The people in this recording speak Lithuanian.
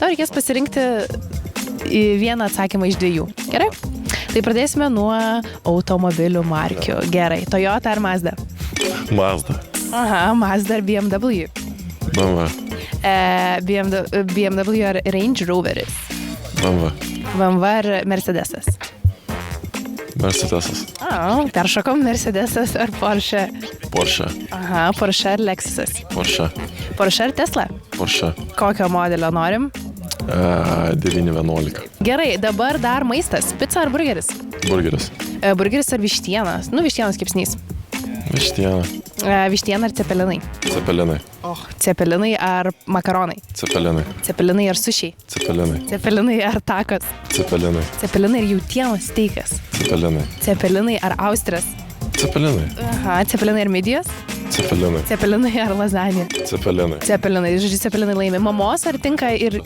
Tau reikės pasirinkti vieną atsakymą iš 2. Gerai? Tai pradėsime nuo automobilių markių. Gerai. Toyota ar Mazda? Mazda. Aha, Mazda ar BMW? BMW. BMW ar Range Roveris? BMW. BMW ar Mercedesas? Mercedesas. Peršokom Mercedesas ar Porsche? Porsche. Aha, Porsche ar Lexusas? Porsche. Porsche ar Tesla? Porsche. Kokio modelio norim? 911. Gerai, dabar dar maistas. Pica ar burgeris? Burgeris. Burgeris ar vištienas? Vištienas kepsnys. Vištiena. Vištiena ar cepelinai? Cepelinai. Cepelinai ar makaronai? Cepelinai. Cepelinai ar sušiai? Cepelinai. Cepelinai ar takos? Cepelinai. Cepelinai ar jautienos steikas? Cepelinai. Cepelinai ar austras? Cepelinai. Aha, cepelinai ar midijos? Cepelinai. Cepelinai ar lazanė? Cepelinai. Cepelinai, žodžiu, cepelinai laimi. Mamos ar tinka ir